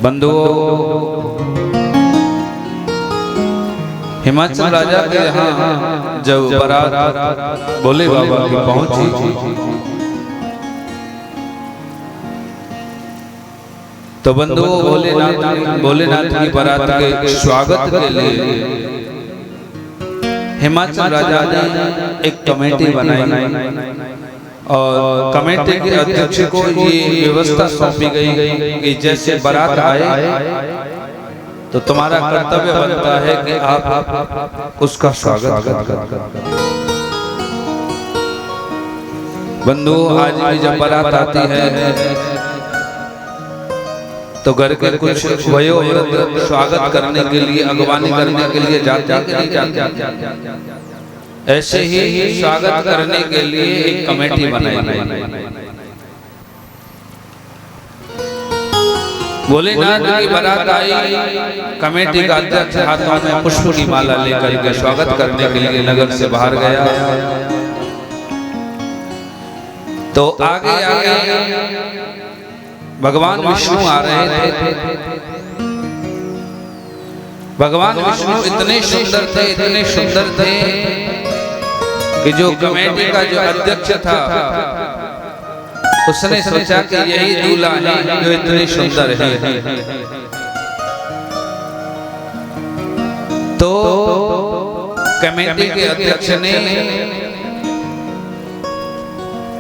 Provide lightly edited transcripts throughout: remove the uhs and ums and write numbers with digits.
बंधुओं, हिमाचल राजा के यहाँ जब बारात भोले बाबा की पहुंची तो बंधुओं भोलेनाथ की बारात के स्वागत के लिए हिमाचल राजा ने एक कमेटी बनाई और कमेटी के अध्यक्ष को ये व्यवस्था सौंपी गई कि जैसे बारात आए तो तुम्हारा कर्तव्य बनता है कि आप उसका स्वागत करें। बंधु, आज भी जब बारात आती है तो घर के कुछ वयोवृद्ध स्वागत करने के लिए, अगवानी करने के लिए जाते हैं कि नहीं जाते? ऐसे ही स्वागत करने के लिए एक कमेटी बनाई। भोलेनाथ की बारात आई, कमेटी का अध्यक्ष हाथों में पुष्प की माला लेकर के स्वागत करने के लिए नगर से बाहर गया। तो आगे भगवान विष्णु आ रहे थे। भगवान विष्णु इतने सुंदर थे कि जो कमेटी का जो अध्यक्ष था उसने सोचा कि यही दूल्हा है जो इतने सुंदर है। तो कमेटी के अध्यक्ष ने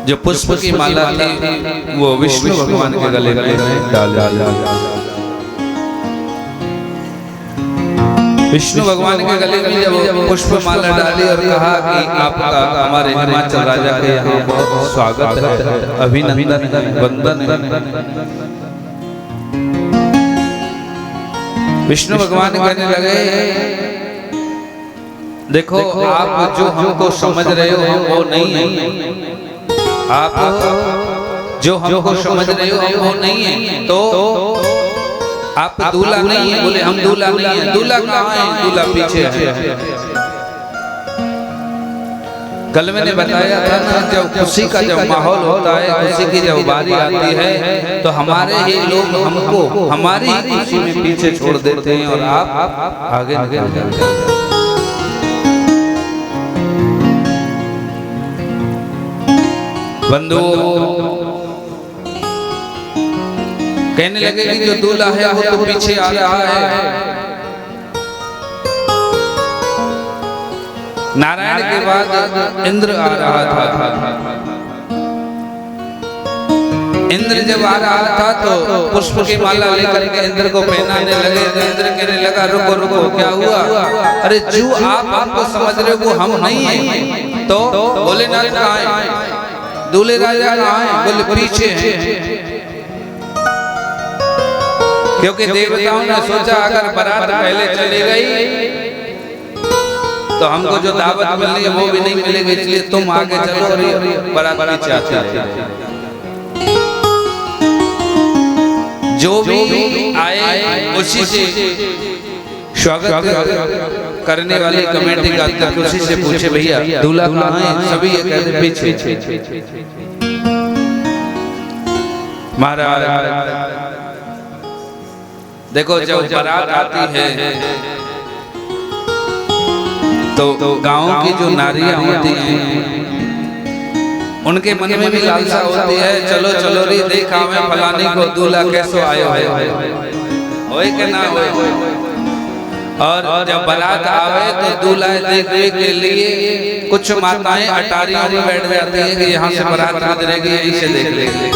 जो पुष्प की माला थी वो विष्णु भगवान के गले में डाल विष्णु भगवान के गले में जब पुष्प माला डाली और कहा कि आपका हमारे हिमाचल राजा के यहाँ बहुत स्वागत है, अभिनंदन है, वंदन है। विष्णु भगवान कहने लगे, देखो आप जो हमको समझ रहे हो वो नहीं है, आप जो हमको समझ रहे हो वो नहीं है। तो आप दूल्हा नहीं है। बोले हम दूल्हा नहीं है। दूल्हा कहाँ है? दूल्हा पीछे है। कल मैंने बताया था ना, जब खुशी का जब माहौल होता है, खुशी की जब बारी आती है तो हमारे ही लोग हमको हमारी खुशी में पीछे छोड़ देते हैं और आप आगे निकल जाते हैं। बंधुओं, कहने लगे कि जो दूल्हा है वो तो पीछे आ रहा है। नारायण के बाद इंद्र आ रहा था। इंद्र जब आ रहा था तो पुष्प की माला लेकर के इंद्र को पहनाने लगे। तो इंद्र कहने लगा, रुको रुको, क्या हुआ? अरे जो आप हमको समझ रहे हो वो हम नहीं है। तो भोलेनाथ कहाँ है? दूल्हे राजा कहाँ है? बोले पीछे है। क्योंकि देवताओं ने सोचा अगर बारात पहले चली गई तो हमको जो दावत मिलनी है वो भी नहीं मिलेगी, इसलिए तुम आगे चलो और बारात पीछे आती है। जो भी आए उसी से स्वागत करने वाली कमेटी का अध्यक्ष उसी से पूछे, भैया दूल्हा कहाँ है? सभी ये कहते पीछे। महाराज देखो, जब बारात आती है तो गांव की जो नारियां होती हैं उनके मन में भी लालसा होती है, चलो चलो रे देखा मैं फलानी को दूल्हा कैसे आयो है, होए के ना होए। और जब बारात आवे तो दूल्हा देखने के लिए कुछ माताएं अटारियों में बैठ जाती हैं कि यहाँ से बारात गुजरेगी, यहीं से देख लेंगे।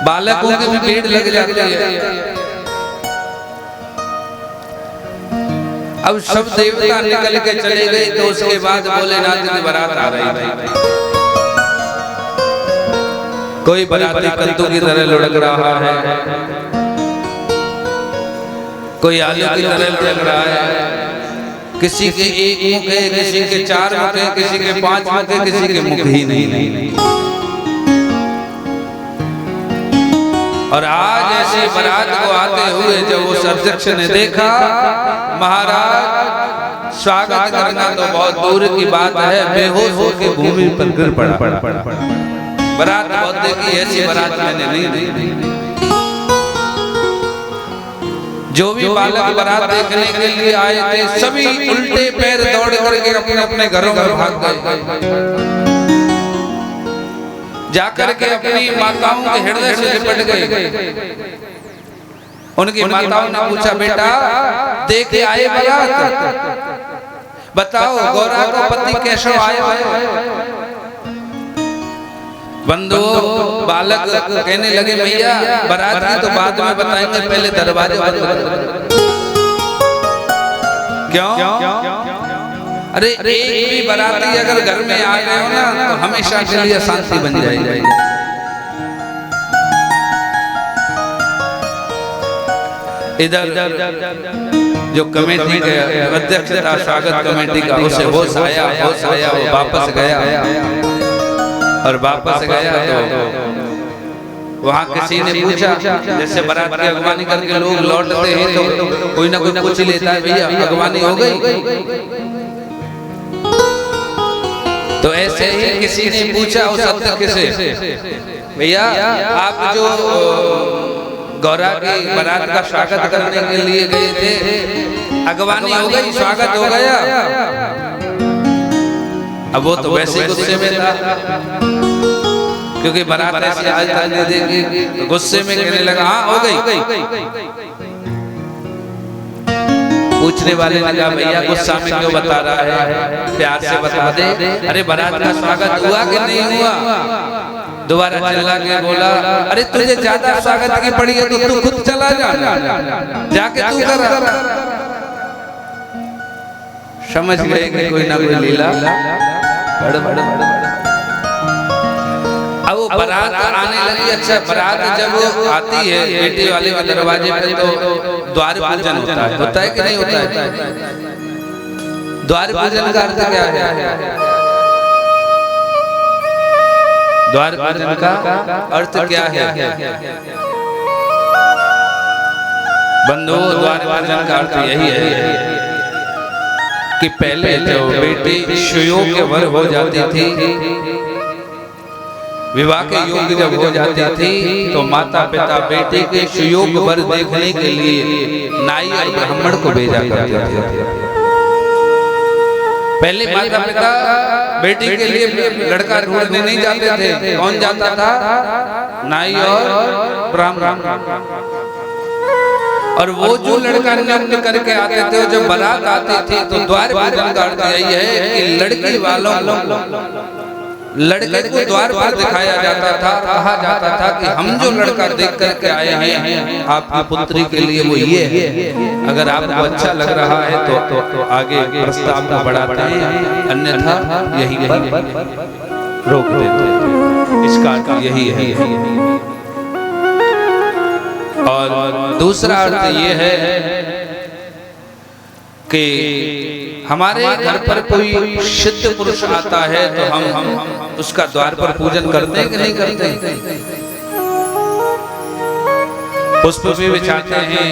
बालकों की भी भीड़ लग जाती है। अब सब देवता निकल के चले गए तो उसके बाद भोलेनाथ की बारात आ रही थी। कोई बाराती कद्दू की तरह लुढ़क रहा है, कोई आलू की तरह लुढ़क रहा है। किसी के एक मुख है, किसी के चार मुख है, किसी के पांच मुख है, किसी के मुख ही नहीं। और आज ऐसे बारात को आते हुए जब उस अध्यक्ष ने देखा, महाराज स्वागत करना तो बहुत दूर की बात है, बेहोश होकर भूमि पर गिर पड़ा। बारात बहुत देखी, ऐसी बारात मैंने नहीं देखी। जो भी बालक बारात देखने के लिए आए थे सभी उल्टे पैर दौड़ करके अपने अपने घरों में भाग गए, जाकर के अपनी माताओं के हृदय से लिपट गए। उनकी माताओं ने पूछा, बेटा देख के आए बारात, बताओ गौरा का पति कैसा आया है? बंधुओं बालक कहने लगे, भैया बारात की तो बाद में बताएंगे, पहले दरवाजे बंद करो। क्यों? अरे एक भी बाराती अगर घर में आ गए हो ना तो हमेशा के लिए शांति बन जाएगी। इधर जो कमेटी के अध्यक्ष था स्वागत कमेटी का, उसे होश आया, वो वापस गया और वापस गया तो वहाँ किसी ने पूछा, जैसे बारात की अगवानी करके लोग लौटते हैं तो कोई ना कोई पूछ लेता है, भैया अगवानी हो गई? तो ऐसे ही किसी ने पूछा उस अध्यक्ष से, भैया आप जो गौरा की बारात का स्वागत करने के लिए गए थे, अगवानी हो गई, स्वागत हो गया? अब वो तो वैसे गुस्से में था, क्योंकि बारात ऐसे आज तक नहीं देखी, तो गुस्से में कहने लगा, हाँ हो गई। पूछने वाले ने कहा, भैया गुस्सा में क्यों बता रहा है, प्यार से बता दे। अरे बारात का स्वागत हुआ कि नहीं हुआ? दोबारा चिल्ला के बोला, अरे तुझे ज्यादा स्वागत की पड़ी है तो तू खुद चला जा, जाके तू कर। समझ गए कि कोई ना कोई लीला अब वो बारात आने लगी। अच्छा, बारात जब आती है बेटी वाले के दरवाजे पे तो द्वार पूजन होता है कि नहीं होता है? द्वार पूजन का अर्थ क्या है? द्वार पूजन का अर्थ क्या है बंधुओं? द्वार पूजन का अर्थ यही है कि पहले जो बेटी सुयोग्य वर हो जाती थी, विवाह के योग्य जब हो जाती थी, तो माता पिता बेटी के सुयोग्य वर देखने के लिए नाई और ब्राह्मण को भेजा करते थे। पहले माता पिता बेटी के लिए लड़का ढूंढने नहीं जाते थे, कौन जाता था? नाई और ब्राह्मण। और वो जो लड़का नृत्य करके आते थे, जब बारात आती थी तो द्वार पूजन का अर्थ यही है कि लड़की वालों लड़के को द्वार पर दिखाया जाता था, कहा जाता था कि हम जो लड़का देख करके आए हैं आपकी पुत्री के लिए वो ये है, अगर आपको अच्छा लग रहा है तो आगे प्रस्ताव को बढ़ाते हैं, अन्यथा यही रोक देते। इसका यही है। और दूसरा अर्थ ये है कि हमारे घर पर कोई सिद्ध पुरुष आता है तो हम उसका द्वार पर पूजन करते हैं कि नहीं करते? पुष्प भी बिछाते हैं,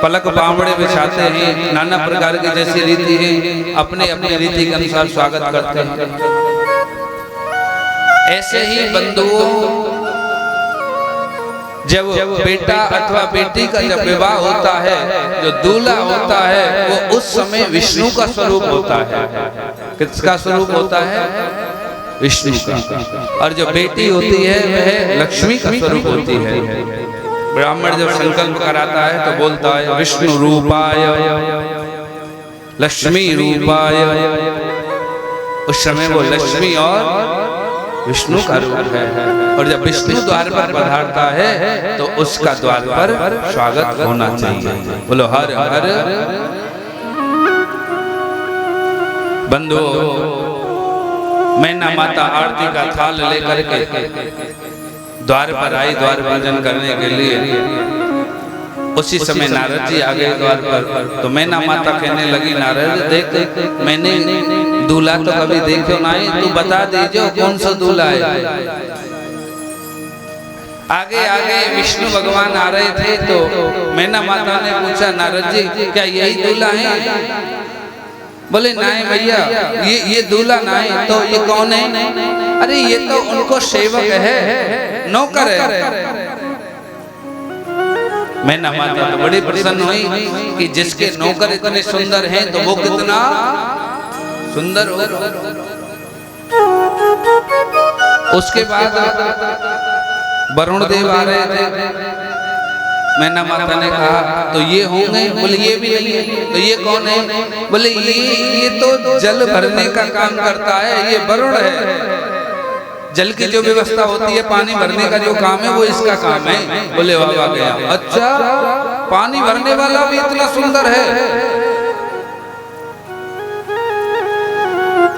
पलक बावड़े बिछाते हैं, नाना प्रकार की जैसी रीति है अपने अपने रीति के अनुसार स्वागत करते हैं। ऐसे ही बंधुओं, जब बेटा अथवा बेटी का जब विवाह होता है, जो दूल्हा होता है वो उस समय विष्णु का स्वरूप होता है। किसका स्वरूप होता है? विष्णु का। और जो बेटी होती है वह लक्ष्मी का स्वरूप होती है। ब्राह्मण जब संकल्प कराता है तो बोलता है विष्णु रूपाय लक्ष्मी रूपाय। उस समय वो लक्ष्मी और विष्णु का रूप है। और जब विष्णु द्वार पर पधारता है तो उसका द्वार पर स्वागत होना चाहिए। बोलो हर हर। बंधुओं, मैना माता आरती का थाल लेकर के द्वार पर आई द्वार पूजन करने के लिए। उसी समय नारद जी आ गए द्वार पर। तो मैना माता कहने लगी, नारद देख, मैंने दूल्हा तो कभी देखो नहीं, तू बता दीजिए कौन सा दूल्हा है। आगे आगे विष्णु भगवान आ रहे थे तो मैना माता ने पूछा, नारद जी क्या यही दूल्हा है? बोले नहीं भैया, ये दूल्हा नहीं तो ये कौन है? अरे ये तो उनको सेवक है, नौकर है। मैं ना माता तो बड़ी प्रसन्न हुई कि जिसके नौकर इतने सुंदर हैं तो वो कितना सुंदर हो। उसके बाद वरुण देव आ रहे थे। मैना माता ने कहा तो ये होंगे? बोले ये भी नहीं है। तो ये कौन है? बोले ये तो जल भरने का काम करता है, ये वरुण है। जल की जो व्यवस्था होती है, पानी भरने का जो काम है वो इसका काम है। बोले वाह गया, अच्छा पानी भरने वाला भी इतना सुंदर है।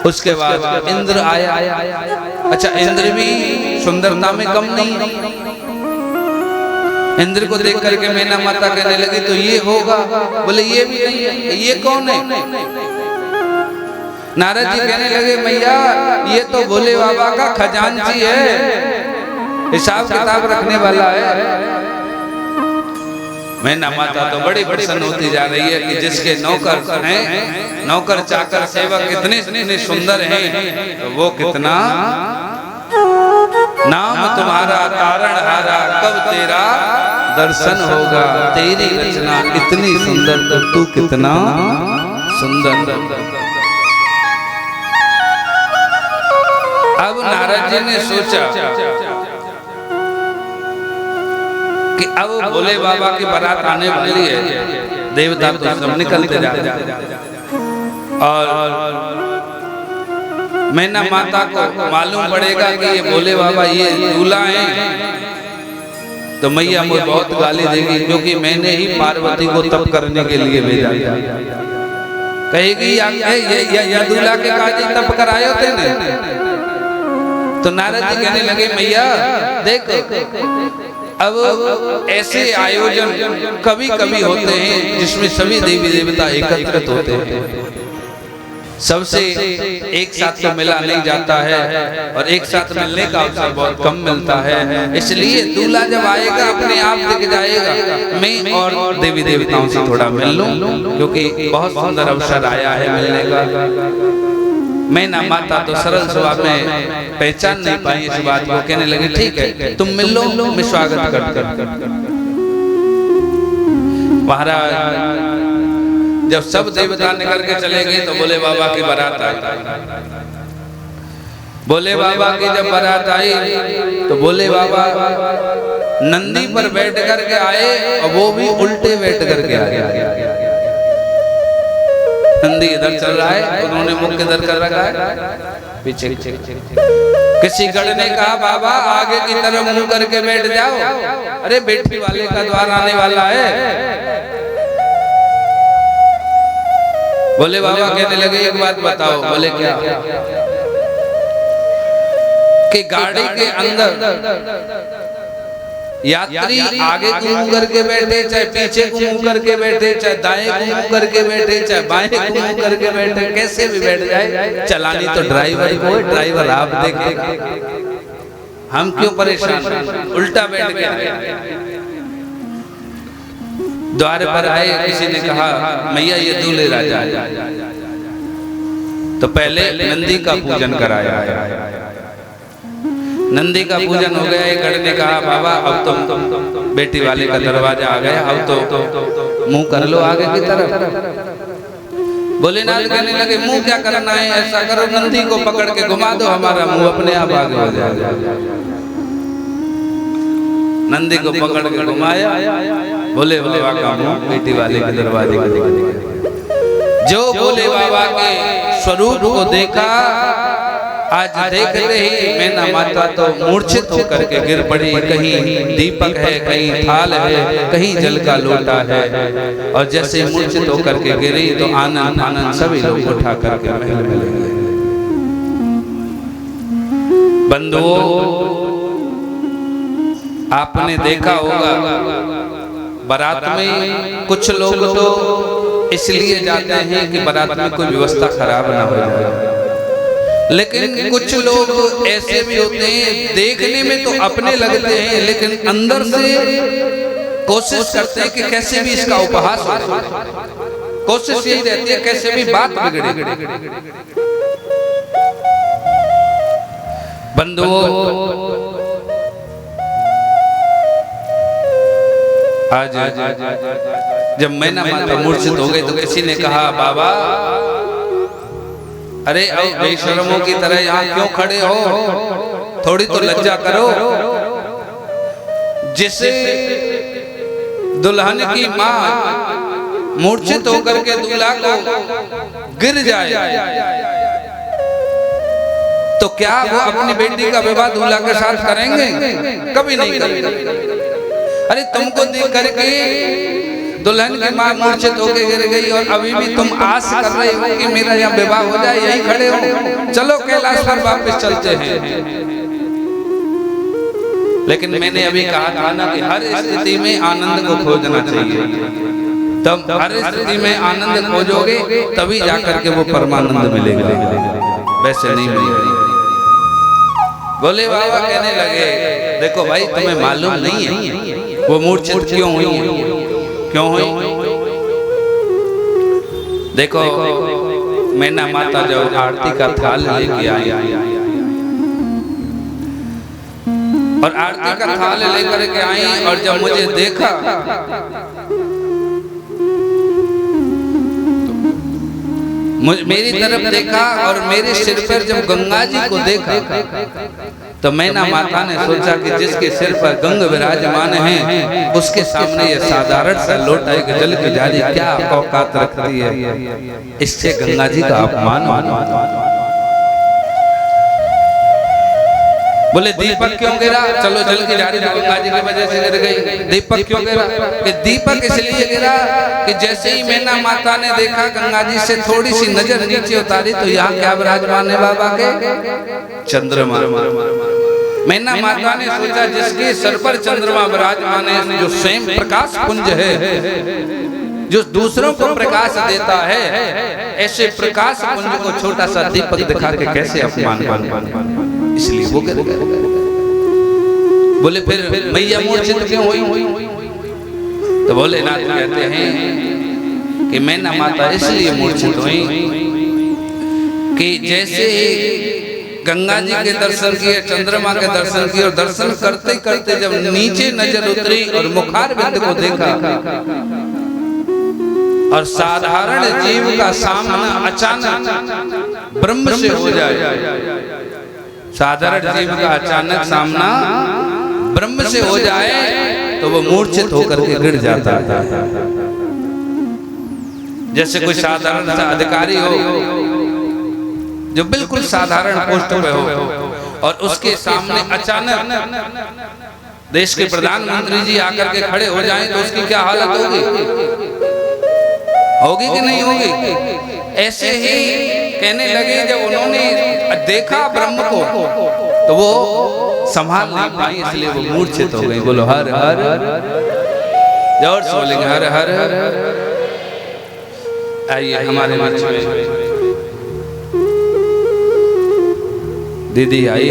उसके बाद इंद्र आया। अच्छा इंद्र भी सुंदरता में कम नहीं। इंद्र को देख करके मैना माता कहने लगी तो ये होगा? बोले ये भी नहीं है। ये कौन है? नारद जी कहने लगे मैया ये तो भोले बाबा का खजांची है, हिसाब किताब रखने वाला है। मैना माता तो बड़ी प्रसन्न होती जा रही है कि जिसके नौकर हैं, नौकर चाकर सेवक इतने सुंदर हैं तो वो कितना। नाम तुम्हारा तारणहारा, कब तेरा दर्शन होगा। तेरी रचना इतनी सुंदर तो तू कितना सुंदर। अब नारद जी ने सोचा कि अब भोले बाबा की बारात आने वाली है, देवता तो सब निकलते जा रहे हैं और मैना माता को मालूम पड़ेगा कि ये भोले बाबा ये दूल्हा है तो मैया मुझे बहुत गाली देगी, क्योंकि मैंने ही पार्वती को तप करने के लिए भेजा। कहेगी या दूल्हा के काजी तप कराए होते ने। तो नारद जी कहने लगे मैया देख, अब ऐसे आयोजन कभी कभी होते हैं जिसमें सभी देवी देवता एकत्रित होते हैं। सबसे एक साथ तो मिला नहीं जाता है और एक साथ मिलने का अवसर बहुत कम मिलता है। इसलिए दूल्हा जब आएगा अपने आप दिख जाएगा। मैं और देवी देवताओं से थोड़ा मिल लूं, क्योंकि बहुत सुंदर अवसर आया है मिलने का। मैना माता तो सरल स्वभाव में पहचान नहीं पाई इस बात को। कहने लगे ठीक है तुम मिल लो, मैं स्वागत कर। महाराज जब सब देवता निकल के चले गए तो भोले बाबा की बारात आई। भोले बाबा की जब बारात आई तो भोले बाबा नंदी पर बैठ करके आए और वो भी उल्टे बैठ करके आए। नंदी इधर चल रहा है, उन्होंने मुख इधर कर रखा है पीछे। किसी गढ़ ने कहा बाबा आगे की तरफ मुंह करके बैठ जाओ। अरे बेटी वाले का द्वार आने वाला है। बोले बाबा कहने लगे एक बात बताओ। बोले क्या? कि गाड़ी के अंदर यात्री आगे को मुंह करके बैठे, चाहे पीछे को मुंह करके बैठे, चाहे दाएं को मुंह करके बैठे, चाहे बाएं को मुंह करके बैठे, कैसे भी बैठ जाए, चलानी तो ड्राइवर को, ड्राइवर आप देखें, हम क्यों परेशान। उल्टा बैठ गया। द्वार पर आए, किसी ने कहा मैया ये दूल्हे राजा है। तो पहले नंदी का पूजन कराया। नंदी का पूजन हो गया। एक गढ़ ने कहा बाबा अब तुम बेटी वाले का दरवाजा आ गया, अब तो मुंह कर लो आगे की तरफ। भोलेनाथ कहने लगे मुंह क्या करना है, ऐसा करो नंदी को पकड़ के घुमा दो, हमारा मुंह अपने आप आगे हो जाएगा। नंदी को पकड़ के घुमाया, भोले बाबा का मुंह बेटी वाले के दरवाजे के। जो भोले बाबा के स्वरूप को देखा, आज देखते ही मैना माता तो मूर्छित होकर के गिर पड़ी। कहीं दीपक है, कहीं थाल है, कहीं जल का लोटा है। और जैसे मूर्छित होकर के गिरी तो आनंद आनंद सभी लोग उठा करके महल में ले गए। बंधुओं आपने देखा होगा बारात में कुछ लोग तो इसलिए जाते हैं कि बारात में कोई व्यवस्था खराब ना हो जाए, लेकिन कुछ लोग ऐसे भी होते हैं देखने में तो अपने लगते हैं लेकिन अंदर से कोशिश करते हैं कि कैसे भी इसका उपहास हो। कोशिश यही रहती है कैसे भी बात बिगड़े। बंधुओं, आज जब मैना माता मूर्छित हो गई तो किसी ने कहा, बाबा अरे बेशर्मों की तरह यहाँ क्यों खड़े हो, थोड़ी तो लज्जा करो। जिसे दुल्हन की माँ मूर्छित होकर के दूल्हा को गिर जाए तो क्या वो अपनी बेटी का विवाह दूल्हा के साथ करेंगे? कभी नहीं करेंगे। अरे तुमको देख करके दुल्हन की माँ मूर्छित होकर गिर गई और अभी भी तुम आस कर रहे हो कि मेरा यहाँ विवाह हो जाए, यही खड़े हो, चलो कैलाश पर वापस चलते हैं। लेकिन मैंने अभी कहा था ना कि हर स्थिति में आनंद को खोजना चाहिए। तब हर स्थिति में आनंद खोजोगे तभी जाकर के वो परमानंद मिलेगा, वैसे नहीं मिलेगा। बोले बाबा कहने लगे, देखो भाई तुम्हें मालूम नहीं है वो मूर्छित क्यों हुई, क्यों हुई? देखो मैना माता जब आरती का थाल लेके आई और आरती का थाल लेकर के आई और जब मुझे देखा मेरी तरफ देखा और मेरे सिर पर जब गंगा जी को देखा तो मैना माता ने सोचा कि जिसके सिर पर गंग विराजमान है उसके सामने ये साधारण सा लोटा एक जल की जारी क्या औकात रखती है, इससे गंगा जी का अपमान। बोले दीपक क्यों गिरा? चलो जल की जारी गंगा जी की वजह से गिर गई। दीपक क्यों गिरा? कि दीपक इसलिए गिरा कि जैसे ही मैना माता ने देखा गंगा जी से थोड़ी सी नजर नीचे उतारी तो यहाँ क्या विराजमान है बाबा के? चंद्रमा। मैना माता ने सोचा जिसके सर पर चंद्रमा विराजमान है, जो स्वयं प्रकाश पुंज है, जो दूसरों को प्रकाश देता है, ऐसे प्रकाश पुंज को छोटा सा दीपक दिखा के कैसे अपमान करना, इसलिए वो गिर गए। बोले फिर मैया मूर्छित क्यों हुई? तो बोले नाथ कहते हैं कि मैना माता इसलिए मूर्छित हुई कि जैसे गंगा जी के दर्शन किए, चंद्रमा के दर्शन किए और दर्शन करते करते जब नीचे नजर उतरी और मुखार बिंद को देखा और साधारण जीव का सामना अचानक ब्रह्म से हो जाए, साधारण जीव का अचानक सामना ब्रह्म से हो जाए तो वो मूर्छित होकर के गिर जाता है। जैसे कोई साधारण सा अधिकारी हो जो बिल्कुल साधारण पोस्ट पे हो और उसके सामने अचानक देश के प्रधानमंत्री जी आकर के खड़े हो जाएं तो उसकी क्या हालत होगी? होगी कि नहीं होगी? ऐसे ही कहने लगे जब उन्होंने देखा ब्रह्म को तो वो संभाल नहीं पाई, इसलिए वो मूर्छित हो गई। बोलो हर हर, जोर से बोलेंगे हर हर। आइए हमारे मंच में दीदी आई,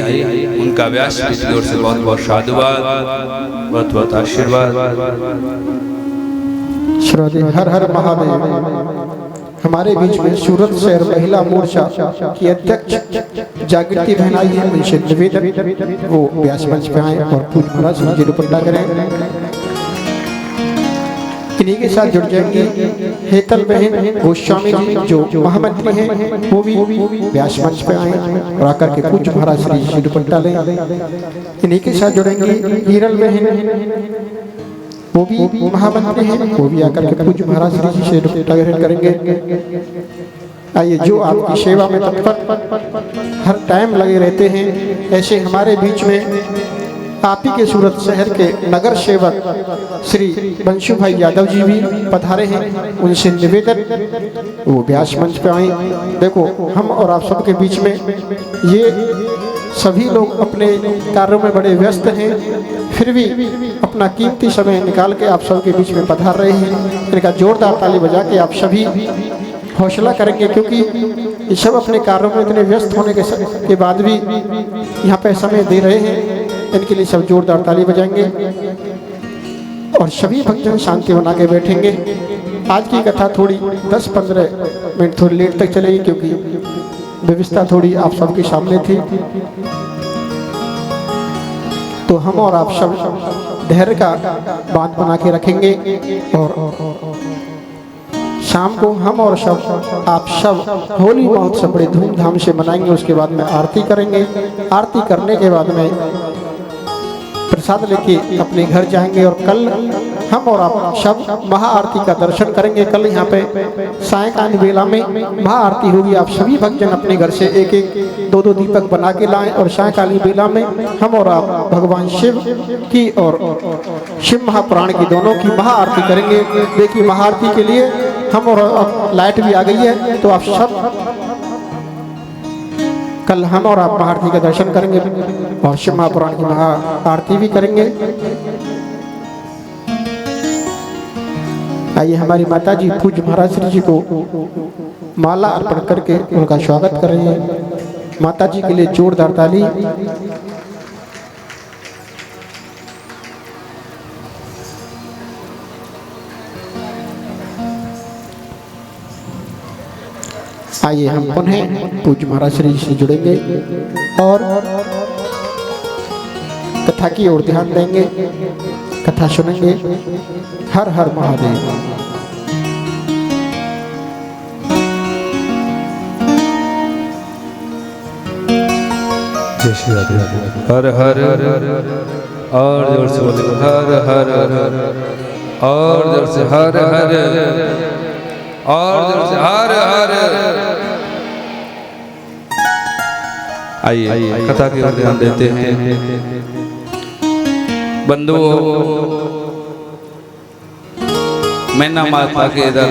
उनका व्यास की ओर से बहुत बहुत साधुवाद, बहुत बहुत आशीर्वाद। हर हर महादेव। हमारे बीच में सूरत शहर महिला मोर्चा की अध्यक्ष जागृति बहन आई है, उनसे निवेदन वो व्यास मंच पे आए और पूज महाराज जी दुपट्टा करें। इन्हीं के साथ जुड़ जाएंगे हेतल बहन गोस्वामी जी जो महामंत्री हैं, वो भी व्यास मंच पे आए और आकर के पूज महाराज जी दुपट्टा लें। इन्हीं के साथ जुड़ेंगे हीरल बहन, वो भी महामंत्री हैं, वो भी आकर के पूज्य महाराज जी से दुपट्टा ग्रहण करेंगे। आइए, जो आपकी सेवा में तत्पर हर टाइम लगे रहते हैं, ऐसे हमारे बीच में आप ही के सूरत शहर के नगर सेवक श्री बंशु भाई यादव जी भी पधारे हैं। उनसे निवेदन वो व्यास मंच पे आए। देखो हम और आप सबके बीच में ये सभी लोग अपने कार्यों में बड़े व्यस्त हैं, फिर भी अपना कीमती समय निकाल के आप सबके बीच में पधार रहे हैं। इनका जोरदार ताली बजा के आप सभी हौसला करेंगे, क्योंकि ये सब अपने कार्यों में इतने व्यस्त होने के बाद भी यहाँ पे समय दे रहे हैं। इनके लिए सब जोरदार ताली बजाएंगे और सभी भक्तजन शांति बना के बैठेंगे। आज की कथा थोड़ी 10-15 मिनट थोड़ी लेट तक चलेगी, क्योंकि व्यवस्था थोड़ी आप सबके सामने थी। तो हम और आप सब धैर्य का बांध बना के रखेंगे और शाम को हम और सब आप सब होली महोत्सव बड़े धूमधाम से मनाएंगे। उसके बाद में आरती करेंगे। आरती करने के बाद में प्रसाद लेके अपने घर जाएंगे और कल हम और आप सब महाआरती का दर्शन करेंगे। कल यहाँ पे सायंकाल बेला में महाआरती होगी। आप सभी भक्तजन अपने घर से एक एक दो दो दीपक बना के लाएं और सायंकालीन बेला में हम और आप भगवान शिव की और शिव महापुराण की दोनों की महाआरती करेंगे। देखिए महाआरती के लिए हम और लाइट भी आ गई है, तो आप सब कल हम और आप महाआरती का दर्शन करेंगे और शिव महापुराण की महाआरती भी करेंगे। आइए हमारी माता जी पूज्य महाराज श्री जी को माला अर्पण करके उनका स्वागत कर रहे हैं। माता जी के लिए जोरदार ताली। आइए हम पुनः पूज्य महाराज श्री जी से जुड़ेंगे और कथा की ओर ध्यान देंगे, कथा सुनेंगे। हर हर महादेव। जय श्री राधे। हर हर और जोर से बोले हर हर और जोर से हर हर और जोर से हर हर। आइए कथा की ओर ध्यान देते हैं। बंधुओं, मैना माता के इधर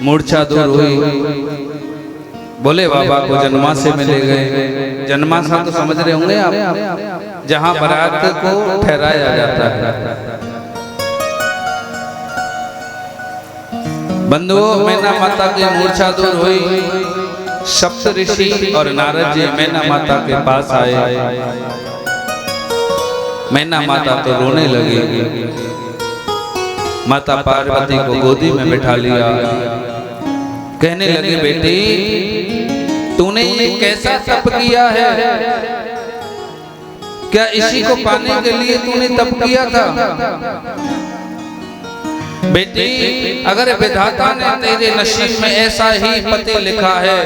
मूर्छा दूर हुई। बोले बाबा को जन्माशय में ले गए। जन्माशय तो समझ रहे होंगे आप, जहां बारात को ठहराया जाता है। बंधुओं, मैना माता की मूर्छा दूर हुई। सप्त ऋषि और नारद जी मैना माता के पास आए। मैना माता तो रोने लगी। माता पार्वती को गोदी में बिठा लिया। कहने लगी, बेटी तूने ये कैसा तप किया है? क्या इसी को पाने के लिए तूने तप किया था? बेटी, अगर विधाता ने तेरे नसीब में ऐसा ही पति लिखा है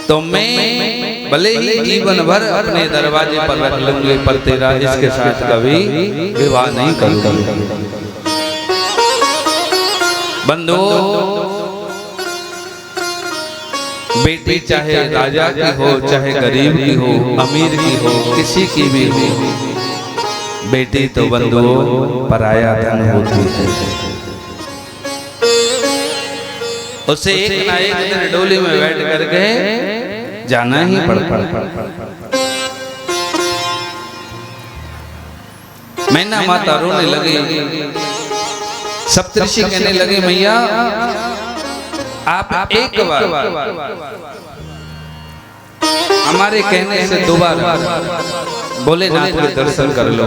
तो मैं भले ही जीवन भर अपने दरवाजे पर रख लूंगी, पर तेरा इसके साथ कभी विवाह नहीं करूंगा। बंधुओं, बेटी चाहे राजा की हो, चाहे गरीब की हो, अमीर की हो, किसी की भी हो, बेटी तो बंधुओं पराया धन होती है। उसे एक ना एक दिन डोली में बैठ करके जाना ही पड़ता। मैना माता रोने लगी। सप्तऋषि कहने लगे, मैया आप एक बार हमारे कहने से दोबारा भोलेनाथ के दर्शन कर लो।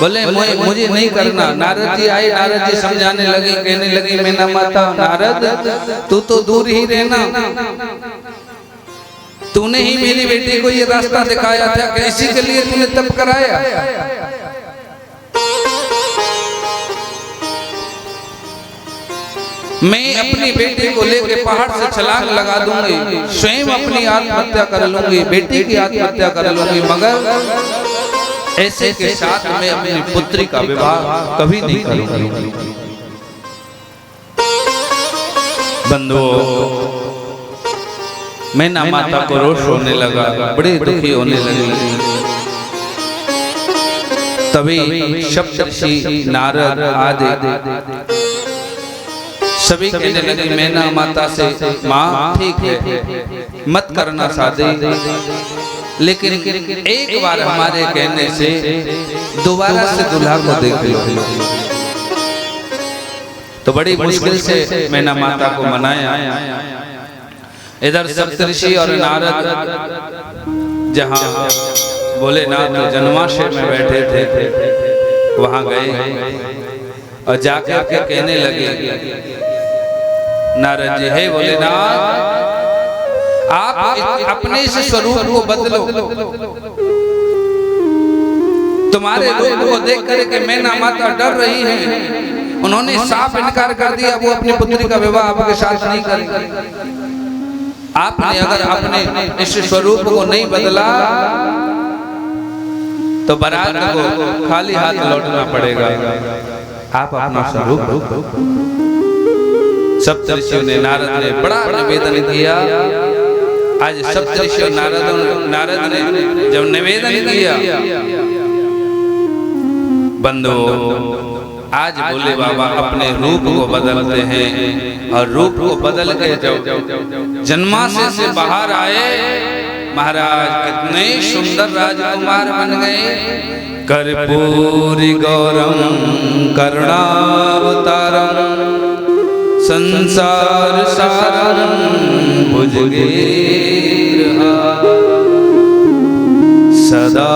बोले मुझे नहीं करना। नारद जी आए। नारद जी समझाने लगे, कहने लगी, मैना माता, नारद तू तो दूर ही रहना। तूने ही मेरी बेटी को ये रास्ता दिखाया था कि इसी के लिए तूने तप कराया। मैं अपनी बेटी को लेके पहाड़ से छलांग लगा दूंगी, स्वयं अपनी आत्महत्या कर लूंगी, बेटी की आत्महत्या कर लूंगी, मगर ऐसे के साथ मैं अपनी पुत्री का विवाह कभी नहीं करूंगी। बंधुओं, मैना माता को रोष होने लगा, बड़ी दुखी होने लगी। तभी सप्तऋषि नारद आदि सभी कहने लगे, मैना माता से, माँ ठीक है मत करना शादी, लेकिन एक बार हमारे कहने से दोबारा से दूल्हा को देख लो। तो बड़ी मुश्किल से मैना माता को मनाया। इधर सप्तऋषि और नारद जहाँ भोलेनाथ जन्माशय में बैठे थे वहां गए और जाकर के कहने लगे, नारद जी, हे भोलेनाथ, आप अपने इस स्वरूप को बदलो। तुम्हारे रूप को देख करके मैना माता डर रही है। उन्होंने साफ इनकार कर दिया, वो अपनी पुत्री का विवाह आपके साथ नहीं करेंगे। आपने अगर अपने इस स्वरूप को नहीं बदला तो बारात को खाली हाथ लौटना पड़ेगा। आप अपना स्वरूप। सप्तऋषियों ने, नारद ने बड़ा निवेदन किया। आज सप्तऋषियों नारद ने जब निवेदन किया, बंधु आज बोले बाबा अपने रूप को बदलते हैं, और रूप को बदल के जब जन्माशय से बाहर आए, महाराज कितने सुंदर राजकुमार बन गए। कर्पूरी गौरम करुणावतारम संसार सारम भुजगेरहारम सदा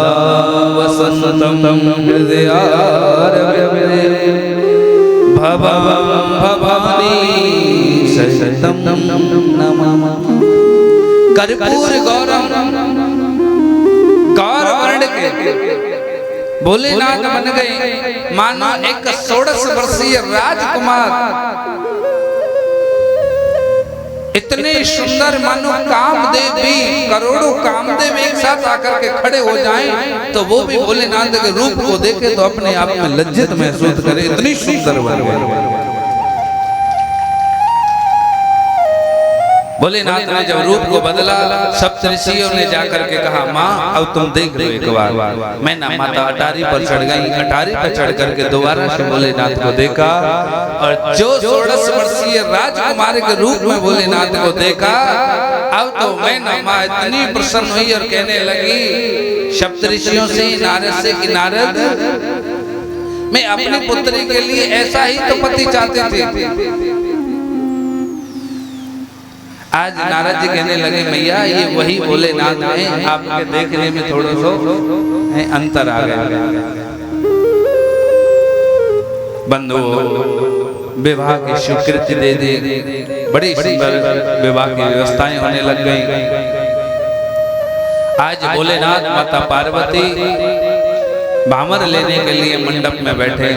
वसंतम हृदयारविंदे भवं भवानी सहितं नमामि। कर्पूर गौरम, गौर वर्ण के भोलेनाथ बन गए, मानो एक 16 वर्षीय राजकुमार। इतने सुंदर, मानो कामदेव भी, करोड़ों कामदेव एक साथ आकर के खड़े हो जाएं तो वो भी भोलेनाथ के रूप को देखे तो अपने आप में लज्जित महसूस करे, इतनी सुंदर बन गए। भोलेनाथ ने जब रूप को बदला, सप्तऋषियों ने जाकर के कहा, माँ अब तुम देख लो एक बार। मैना माता अटारी पर चढ़ गई। अटारी पर चढ़ करके दोबारा से भोलेनाथ को देखा, और जो 16 वर्षीय राजकुमार के रूप में भोलेनाथ को देखा, अब तो मैना माँ इतनी प्रसन्न हुई और कहने लगी सप्तऋषियों से, नारद से कि नारद, मैं अपनी पुत्री के लिए ऐसा ही तो पति चाहते थे। आज नारद जी कहने लगे, मैया ये वही भोलेनाथ हैं, आपके देखने में थोड़ा सा अंतर आ गया। बंधु विवाह की स्वीकृति दे दी, बड़ी सुंदर विवाह की व्यवस्थाएं होने लग गई। आज भोलेनाथ माता पार्वती भामर लेने के लिए मंडप में बैठे।